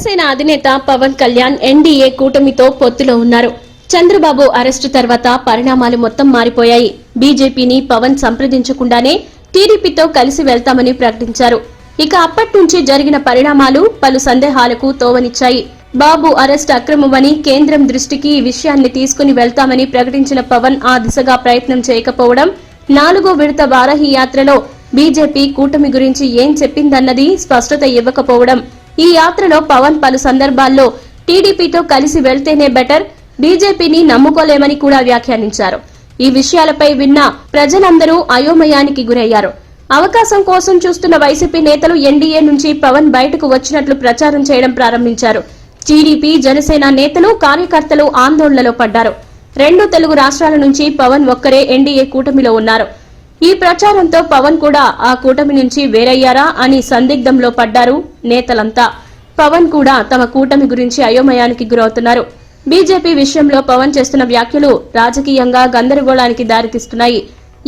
జనసేన అధినేత పవన్ కళ్యాణ్ ఎన్డీఏ కూటమితో పొత్తులో ఉన్నారు. చంద్రబాబు అరెస్టు తర్వాత పరిణామాలు మొత్తం మారిపోయాయి. బీజేపీని పవన్ సంప్రదించకుండానే టీడీపీతో కలిసి వెళ్తామని ప్రకటించారు. ఇక అప్పటి నుంచి జరిగిన పరిణామాలు పలు సందేహాలకు తోవనిచ్చాయి. బాబు అరెస్ట్ అక్రమమని కేంద్రం దృష్టికి ఈ విషయాన్ని తీసుకుని వెళ్తామని ప్రకటించిన పవన్ ఆ దిశగా ప్రయత్నం చేయకపోవడం, 4వ విడత వారాహి యాత్రలో బీజేపీ కూటమి గురించి ఏం చెప్పిందన్నది స్పష్టత ఇవ్వకపోవడం, ఈ యాత్రలో పవన్ పలు సందర్భాల్లో టీడీపీతో కలిసి వెళ్తేనే బెటర్, బీజేపీని నమ్ముకోలేమని కూడా వ్యాఖ్యానించారు. ఈ విషయాలపై విన్న ప్రజలందరూ అయోమయానికి గురయ్యారు. అవకాశం కోసం చూస్తున్న వైసీపీ నేతలు ఎన్డీఏ నుంచి పవన్ బయటకు వచ్చినట్లు ప్రచారం చేయడం ప్రారంభించారు. టీడీపీ, జనసేన నేతలు, కార్యకర్తలు ఆందోళనలో పడ్డారు. 2 తెలుగు రాష్ట్రాల నుంచి పవన్ ఒక్కరే ఎన్డీఏ కూటమిలో ఉన్నారు. ఈ ప్రచారంతో పవన్ కూడా ఆ కూటమి నుంచి వేరయ్యారా అని సందిగ్ధంలో పడ్డారు నేతలంతా. పవన్ కూడా తమ కూటమి గురించి అయోమయానికి గురవుతున్నారు. బీజేపీ విషయంలో పవన్ చేస్తున్న వ్యాఖ్యలు రాజకీయంగా గందరగోళానికి దారితీస్తున్నాయి.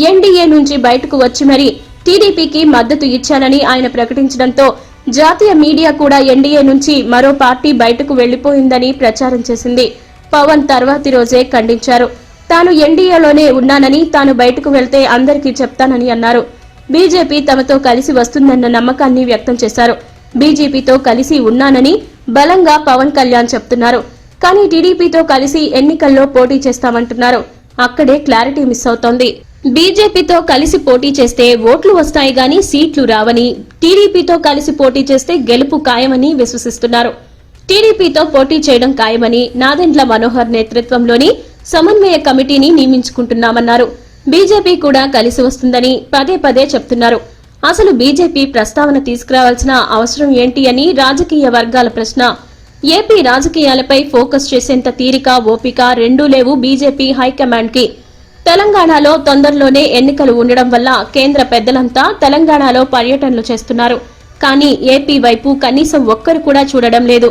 ఎన్డీఏ నుంచి బయటకు వచ్చి మరీ టీడీపీకి మద్దతు ఇచ్చానని ఆయన ప్రకటించడంతో జాతీయ మీడియా కూడా ఎన్డీఏ నుంచి మరో పార్టీ బయటకు వెళ్లిపోయిందని ప్రచారం చేసింది. పవన్ తర్వాతి రోజే ఖండించారు. తాను ఎన్డీఏలోనే ఉన్నానని, తాను బయటకు వెళ్తే అందరికీ చెప్తానని అన్నారు. బీజేపీ తమతో కలిసి వస్తుందన్న నమ్మకాన్ని వ్యక్తం చేశారు. బీజేపీతో కలిసి ఉన్నానని బలంగా పవన్ కళ్యాణ్ చెప్తున్నారు. కానీ టీడీపీతో కలిసి ఎన్నికల్లో పోటీ చేస్తామంటున్నారు. అక్కడే క్లారిటీ మిస్ అవుతోంది. బీజేపీతో కలిసి పోటీ చేస్తే ఓట్లు వస్తాయి గాని సీట్లు రావని, టీడీపీతో కలిసి పోటీ చేస్తే గెలుపు ఖాయమని విశ్వసిస్తున్నారు. టీడీపీతో పోటీ చేయడం ఖాయమని నాదెండ్ల మనోహర్ నేతృత్వంలోని సమన్వయ కమిటీని నియమించుకుంటున్నామన్నారు. బీజేపీ కూడా కలిసి వస్తుందని పదే పదే చెప్తున్నారు. అసలు బీజేపీ ప్రస్తావన తీసుకురావాల్సిన అవసరం ఏంటి అని రాజకీయ వర్గాల ప్రశ్న. ఏపీ రాజకీయాలపై ఫోకస్ చేసేంత తీరిక, ఓపిక రెండూ లేవు బీజేపీ హైకమాండ్ కి. తెలంగాణలో తొందరలోనే ఎన్నికలు ఉండడం వల్ల కేంద్ర పెద్దలంతా తెలంగాణలో పర్యటనలు చేస్తున్నారు. కానీ ఏపీ వైపు కనీసం ఒక్కరు కూడా చూడడం లేదు.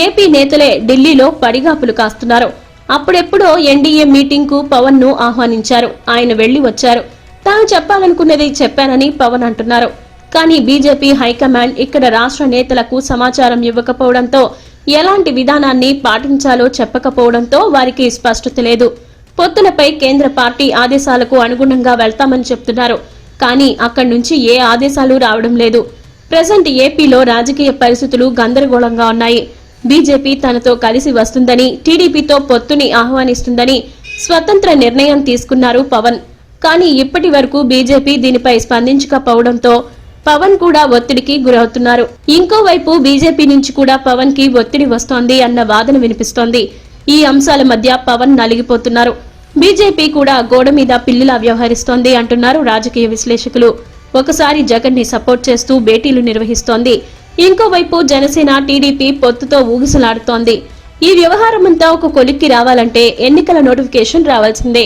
ఏపీ నేతలే ఢిల్లీలో పడిగాపులు కాస్తున్నారు. అప్పుడెప్పుడో ఎన్డీఏ మీటింగ్ కు పవన్ ను ఆహ్వానించారు. ఆయన వెళ్లి వచ్చారు. తాను చెప్పాలనుకున్నది చెప్పానని పవన్ అంటున్నారు. కానీ బీజేపీ హైకమాండ్ ఇక్కడ రాష్ట్ర నేతలకు సమాచారం ఇవ్వకపోవడంతో, ఎలాంటి విధానాన్ని పాటించాలో చెప్పకపోవడంతో వారికి స్పష్టత లేదు. పొత్తులపై కేంద్ర పార్టీ ఆదేశాలకు అనుగుణంగా వెళ్తామని చెప్తున్నారు. కానీ అక్కడి నుంచి ఏ ఆదేశాలు రావడం లేదు. ప్రెజెంట్ ఏపీలో రాజకీయ పరిస్థితులు గందరగోళంగా ఉన్నాయి. బీజేపీ తనతో కలిసి వస్తుందని, టీడీపీతో పొత్తుని ఆహ్వానిస్తుందని స్వతంత్ర నిర్ణయం తీసుకున్నారు పవన్. కానీ ఇప్పటి వరకు బీజేపీ దీనిపై స్పందించకపోవడంతో పవన్ కూడా ఒత్తిడికి గురవుతున్నారు. ఇంకోవైపు బీజేపీ నుంచి కూడా పవన్ కి ఒత్తిడి వస్తోంది అన్న వాదన వినిపిస్తోంది. ఈ అంశాల మధ్య పవన్ నలిగిపోతున్నారు. బీజేపీ కూడా గోడ మీద పిల్లిలా వ్యవహరిస్తోంది అంటున్నారు రాజకీయ విశ్లేషకులు. ఒకసారి జగన్ ని సపోర్ట్ చేస్తూ భేటీలు నిర్వహిస్తోంది. ఇంకోవైపు జనసేన, టీడీపీ పొత్తుతో ఊగిసలాడుతోంది. ఈ వ్యవహారమంతా ఒక కొలిక్కి రావాలంటే ఎన్నికల నోటిఫికేషన్ రావాల్సిందే.